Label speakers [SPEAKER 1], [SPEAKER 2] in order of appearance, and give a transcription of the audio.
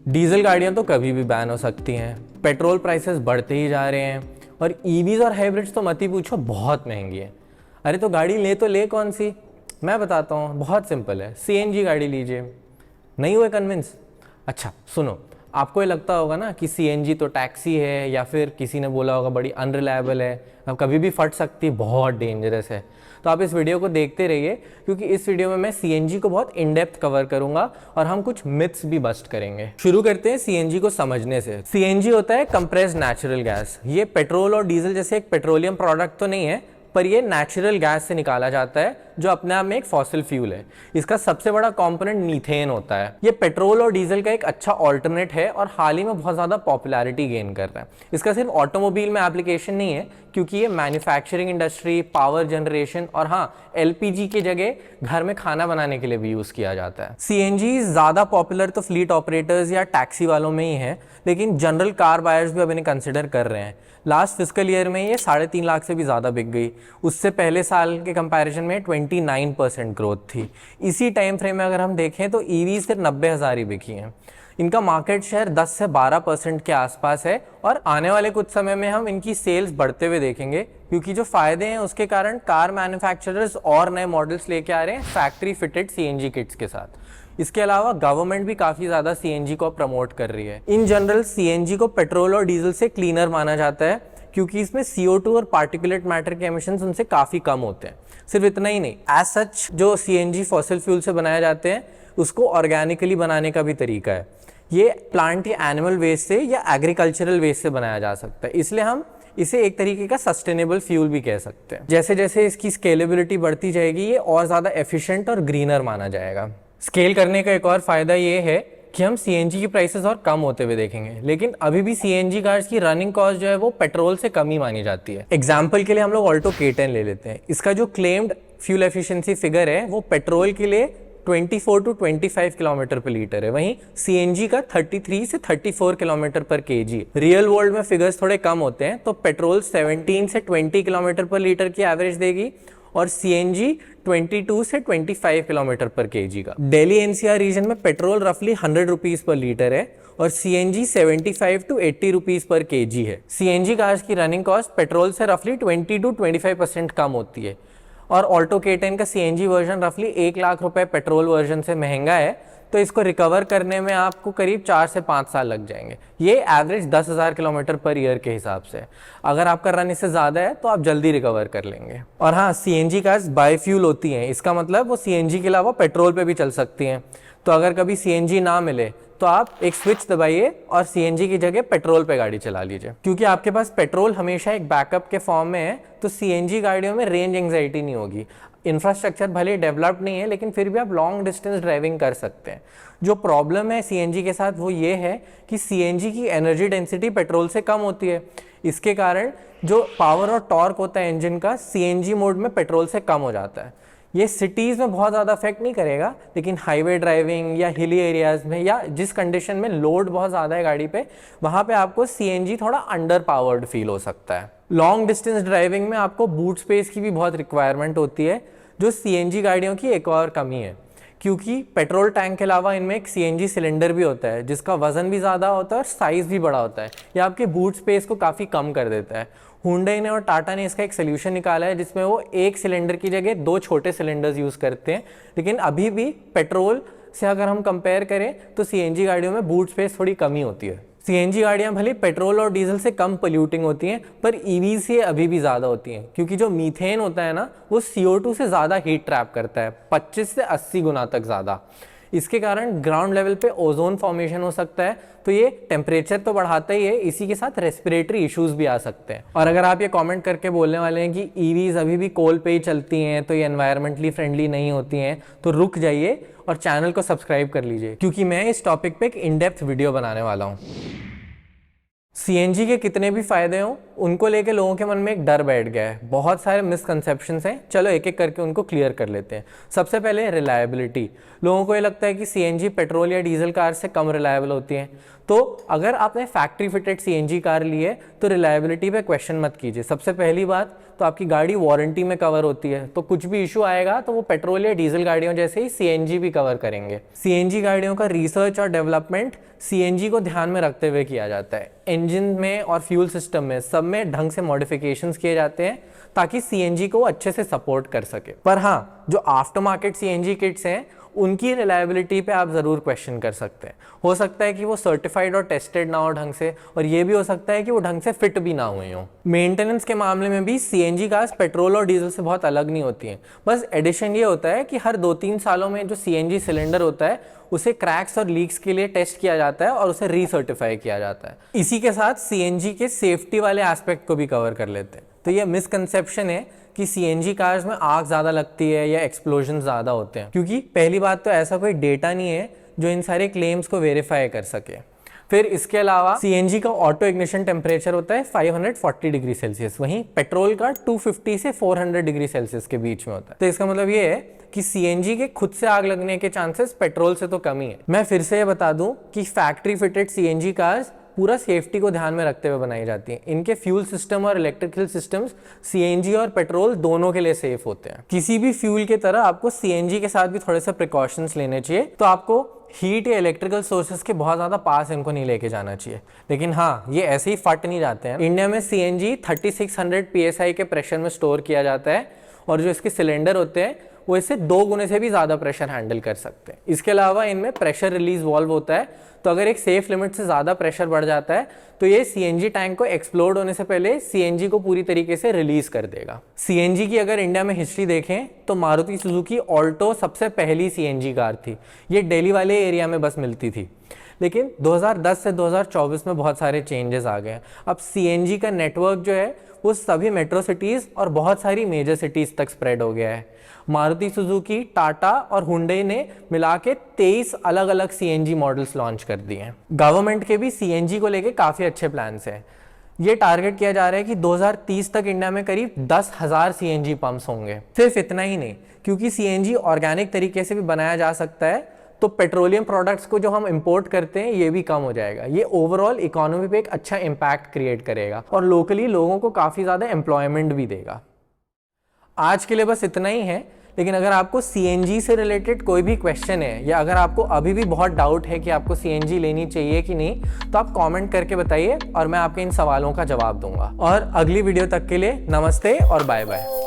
[SPEAKER 1] Diesel गाड़ियां तो कभी भी बैन हो सकती हैं, पेट्रोल प्राइसेस बढ़ते ही जा रहे हैं और ईवीज और हाइब्रिड्स तो मत ही पूछो, बहुत महंगी है। अरे तो गाड़ी ले तो ले कौन सी? मैं बताता हूँ, बहुत सिंपल है, सीएनजी गाड़ी लीजिए। नहीं हुए कन्विंस? अच्छा सुनो, आपको ये लगता होगा ना कि सीएनजी तो टैक्सी है, या फिर किसी ने बोला होगा बड़ी अनरिलायबल है, अब कभी भी फट सकती है, बहुत डेंजरस है। तो आप इस वीडियो को देखते रहिए, क्योंकि इस वीडियो में मैं सीएनजी को बहुत इन डेप्थ कवर करूंगा और हम कुछ मिथ्स भी बस्ट करेंगे। शुरू करते हैं सीएनजी को समझने से। सीएनजी होता है कंप्रेस्ड नेचुरल गैस। ये पेट्रोल और डीजल जैसे एक पेट्रोलियम प्रोडक्ट तो नहीं है, पर ये नेचुरल गैस से निकाला जाता है, जो अपने आप में एक फॉसिल फ्यूल है। इसका सबसे बड़ा कंपोनेंट मीथेन होता है। ये पेट्रोल और डीजल का एक अच्छा ऑल्टरनेट है और हाल ही में बहुत ज़्यादा पॉपुलैरिटी गेन कर रहा है। इसका सिर्फ ऑटोमोबाइल में एप्लीकेशन नहीं है, क्योंकि ये मैन्युफैक्चरिंग इंडस्ट्री, पावर जनरेशन और हाँ, एलपीजी की जगह घर में खाना बनाने के लिए भी यूज़ किया जाता है। सीएनजी ज़्यादा पॉपुलर तो फ्लीट ऑपरेटर्स या टैक्सी वालों में ही है, लेकिन जनरल कार बायर्स भी अब इन्हें कंसिडर कर रहे हैं। लास्ट फिस्कल ईयर में ये 3.5 लाख से भी ज़्यादा बिक गई। उससे पहले साल के कंपैरिजन में 29% ग्रोथ थी। इसी टाइम फ्रेम में अगर हम देखें तो ईवी सिर्फ 90,000 ही बिकी हैं। इनका मार्केट शेयर 10 से 12% के आसपास है और आने वाले कुछ समय में हम इनकी सेल्स बढ़ते हुए देखेंगे, क्योंकि जो फायदे हैं उसके कारण कार मैन्युफैक्चरर्स और नए मॉडल्स लेके आ रहे हैं फैक्ट्री फिटेड सीएनजी किट्स के साथ। इसके अलावा गवर्नमेंट भी काफ़ी ज़्यादा सीएनजी को प्रमोट कर रही है। इन जनरल सीएनजी को पेट्रोल और डीजल से क्लीनर माना जाता है, क्योंकि इसमें CO2 और पार्टिकुलेट मैटर के एमिशंस उनसे काफ़ी कम होते हैं। सिर्फ इतना ही नहीं, एज सच जो सीएनजी फॉसिल फ्यूल से बनाए जाते हैं उसको ऑर्गेनिकली बनाने का भी तरीका है। ये प्लांट या एनिमल वेस्ट से या एग्रीकल्चरल वेस्ट से बनाया जा सकता है, इसलिए हम इसे एक तरीके का सस्टेनेबल फ्यूल भी कह सकते हैं। जैसे जैसे इसकी स्केलेबिलिटी बढ़ती जाएगी, ये और ज़्यादा एफिशिएंट और ग्रीनर माना जाएगा। स्केल करने का एक और फायदा ये है कि हम सीएनजी की प्राइसेस और कम होते हुए देखेंगे, लेकिन अभी भी सीएनजी कार्स की रनिंग कॉस्ट जो है वो पेट्रोल से कम ही मानी जाती है। एग्जांपल के लिए हम लोग ऑल्टो K10 ले लेते हैं। इसका जो क्लेम्ड फ्यूल एफिशिएंसी फिगर है वो पेट्रोल के लिए 24 to 25 किलोमीटर पर लीटर है, वहीं सीएनजी का 33 से 34 किलोमीटर पर केजी। रियल वर्ल्ड में फिगर्स थोड़े कम होते हैं, तो पेट्रोल 17 से 20 किलोमीटर पर लीटर की एवरेज देगी और सीएनजी 22 से 25 किलोमीटर पर केजी का। दिल्ली एनसीआर रीजन में पेट्रोल रफली 100 रुपीज पर लीटर है और CNG 75 to 80 rupees per KG है। सीएनजी कार्स की रनिंग कॉस्ट पेट्रोल से रफली 20 to 25% कम होती है और ऑल्टो K10 का सीएनजी वर्जन रफली 1 लाख रुपए पेट्रोल वर्जन से महंगा है, तो इसको रिकवर करने में आपको करीब 4 से 5 साल लग जाएंगे। ये एवरेज 10,000 किलोमीटर पर ईयर के हिसाब से। अगर आपका रन इससे ज़्यादा है तो आप जल्दी रिकवर कर लेंगे। और हाँ, सीएनजी कार्स बायोफ्यूल होती हैं, इसका मतलब वो सीएनजी के अलावा पेट्रोल पे भी चल सकती हैं। तो अगर कभी सीएनजी ना मिले तो आप एक स्विच दबाइए और सीएनजी की जगह पेट्रोल पे गाड़ी चला लीजिए। क्योंकि आपके पास पेट्रोल हमेशा एक बैकअप के फॉर्म में है, तो सीएनजी गाड़ियों में रेंज एंग्जाइटी नहीं होगी। इंफ्रास्ट्रक्चर भले डेवलप्ड नहीं है, लेकिन फिर भी आप लॉन्ग डिस्टेंस ड्राइविंग कर सकते हैं। जो प्रॉब्लम है सीएनजी के साथ वो ये है कि सीएनजी की एनर्जी डेंसिटी पेट्रोल से कम होती है। इसके कारण जो पावर और टॉर्क होता है इंजन का, सीएनजी मोड में पेट्रोल से कम हो जाता है। ये सिटीज़ में बहुत ज़्यादा इफेक्ट नहीं करेगा, लेकिन हाईवे ड्राइविंग या हिली एरियाज़ में या जिस कंडीशन में लोड बहुत ज़्यादा है गाड़ी पे, वहाँ पे आपको सीएनजी थोड़ा अंडर पावर्ड फील हो सकता है। लॉन्ग डिस्टेंस ड्राइविंग में आपको बूट स्पेस की भी बहुत रिक्वायरमेंट होती है, जो सीएनजी गाड़ियों की एक और कमी है, क्योंकि पेट्रोल टैंक के अलावा इनमें एक सीएनजी सिलेंडर भी होता है, जिसका वजन भी ज़्यादा होता है और साइज़ भी बड़ा होता है। यह आपके बूट स्पेस को काफ़ी कम कर देता है। हुंडई ने और टाटा ने इसका एक सोल्यूशन निकाला है, जिसमें वो एक सिलेंडर की जगह 2 छोटे सिलेंडर्स यूज़ करते हैं। लेकिन अभी भी पेट्रोल से अगर हम कंपेयर करें तो सीएनजी गाड़ियों में बूट स्पेस थोड़ी कमी होती है। सीएनजी गाड़ियां भले पेट्रोल और डीजल से कम पोल्यूटिंग होती हैं, पर ईवी से अभी भी ज़्यादा होती हैं, क्योंकि जो मीथेन होता है ना, वो CO2 से ज़्यादा हीट ट्रैप करता है, 25 से 80 गुना तक ज़्यादा। इसके कारण ग्राउंड लेवल पे ओजोन फॉर्मेशन हो सकता है, तो ये टेम्परेचर तो बढ़ाता ही है, इसी के साथ रेस्पिरेटरी इश्यूज भी आ सकते हैं। और अगर आप ये कमेंट करके बोलने वाले हैं कि ईवीज अभी भी कोल पे ही चलती हैं तो ये एनवायरमेंटली फ्रेंडली नहीं होती हैं, तो रुक जाइए और चैनल को सब्सक्राइब कर लीजिए, क्योंकि मैं इस टॉपिक पे एक इन डेप्थ वीडियो बनाने वाला हूँ। सीएनजी के कितने भी फायदे हों, उनको लेके लोगों के मन में एक डर बैठ गया है, बहुत सारे मिसकंसेप्शंस हैं। चलो एक एक करके उनको क्लियर कर लेते हैं। सबसे पहले रिलायबिलिटी। लोगों को ये लगता है कि सीएनजी पेट्रोल या डीजल कार से कम रिलायबल होती हैं। तो अगर आपने फैक्ट्री फिटेड सीएनजी कार ली है तो रिलायबिलिटी पे क्वेश्चन मत कीजिए। सबसे पहली बात तो आपकी गाड़ी वारंटी में कवर होती है, तो कुछ भी इशू आएगा तो वो पेट्रोल या डीजल गाड़ियों जैसे ही सीएनजी भी कवर करेंगे। सीएनजी गाड़ियों का रिसर्च और डेवलपमेंट सीएनजी को ध्यान में रखते हुए किया जाता है। इंजन में और फ्यूल सिस्टम में सब में ढंग से मॉडिफिकेशंस किए जाते हैं ताकि सीएनजी को अच्छे से सपोर्ट कर सके। पर हाँ, जो आफ्टर मार्केट सीएनजी किट्स हैं उनकी रिलायबिलिटी पे आप ज़रूर क्वेश्चन कर सकते हैं। हो सकता है कि वो सर्टिफाइड और टेस्टेड ना हो ढंग से, और ये भी हो सकता है कि वो ढंग से फिट भी ना हुए हों। मेंटेनेंस के मामले में भी सीएनजी कार्स पेट्रोल और डीजल से बहुत अलग नहीं होती हैं। बस एडिशन ये होता है कि हर 2-3 सालों में जो सीएनजी सिलेंडर होता है उसे क्रैक्स और लीक्स के लिए टेस्ट किया जाता है और उसे रीसर्टिफाई किया जाता है। इसी के साथ सीएनजी के सेफ्टी वाले एस्पेक्ट को भी कवर कर लेते हैं। तो ये मिसकंसेप्शन है कि सीएनजी कार्स में आग ज़्यादा लगती है या एक्सप्लोजन ज़्यादा होते हैं, क्योंकि पहली बात तो ऐसा कोई डेटा नहीं है जो इन सारे क्लेम्स को वेरीफाई कर सके। फिर इसके अलावा सीएनजी का ऑटो इग्निशन टेम्परेचर होता है 540 डिग्री सेल्सियस, वहीं पेट्रोल का 250 से 400 डिग्री सेल्सियस के बीच में होता है। तो इसका मतलब ये है कि सीएनजी के खुद से आग लगने के चांसेस पेट्रोल से तो कम ही है। मैं फिर से ये बता दूं कि फैक्ट्री फिटेड सीएनजी कार्स पूरा सेफ्टी को ध्यान में रखते हुए बनाई जाती हैं। इनके फ्यूल सिस्टम और इलेक्ट्रिकल सिस्टम्स सीएनजी और पेट्रोल दोनों के लिए सेफ होते हैं। किसी भी फ्यूल की तरह आपको सीएनजी के साथ भी थोड़े से प्रिकॉशंस लेने चाहिए। तो आपको हीट या इलेक्ट्रिकल सोर्सेज के बहुत ज़्यादा पास इनको नहीं लेके जाना चाहिए। लेकिन हाँ, ये ऐसे ही फट नहीं जाते हैं। इंडिया में सीएनजी 3600 PSI के प्रेशर में स्टोर किया जाता है, और जो इसके सिलेंडर होते हैं वो इससे 2 गुने से भी ज़्यादा प्रेशर हैंडल कर सकते हैं। इसके अलावा इनमें प्रेशर रिलीज वाल्व होता है, तो अगर एक सेफ लिमिट से ज़्यादा प्रेशर बढ़ जाता है तो ये सीएनजी टैंक को एक्सप्लोड होने से पहले सीएनजी को पूरी तरीके से रिलीज कर देगा। सीएनजी की अगर इंडिया में हिस्ट्री देखें तो मारुति सुजुकी ऑल्टो सबसे पहली सीएनजी कार थी। ये दिल्ली वाले एरिया में बस मिलती थी, लेकिन 2010 से 2024 में बहुत सारे चेंजेस आ गए। अब सीएनजी का नेटवर्क जो है वो सभी मेट्रो सिटीज़ और बहुत सारी मेजर सिटीज़ तक स्प्रेड हो गया है। मारुति सुजुकी, टाटा और हुंडई ने मिला के 23 अलग अलग सीएनजी मॉडल्स लॉन्च कर दिए हैं। गवर्नमेंट के भी सीएनजी को लेके काफ़ी अच्छे प्लान्स हैं। ये टारगेट किया जा रहा है कि 2030 तक इंडिया में करीब 10,000 सीएनजी पंप्स होंगे। सिर्फ इतना ही नहीं, क्योंकि सीएनजी ऑर्गेनिक तरीके से भी बनाया जा सकता है, तो पेट्रोलियम प्रोडक्ट्स को जो हम इंपोर्ट करते हैं ये भी कम हो जाएगा। ये ओवरऑल इकोनॉमी पे एक अच्छा इम्पैक्ट क्रिएट करेगा और लोकली लोगों को काफ़ी ज़्यादा एम्प्लॉयमेंट भी देगा। आज के लिए बस इतना ही है, लेकिन अगर आपको सीएनजी से रिलेटेड कोई भी क्वेश्चन है या अगर आपको अभी भी बहुत डाउट है कि आपको सीएनजी लेनी चाहिए कि नहीं, तो आप कमेंट करके बताइए और मैं आपके इन सवालों का जवाब दूंगा। और अगली वीडियो तक के लिए नमस्ते और बाय बाय।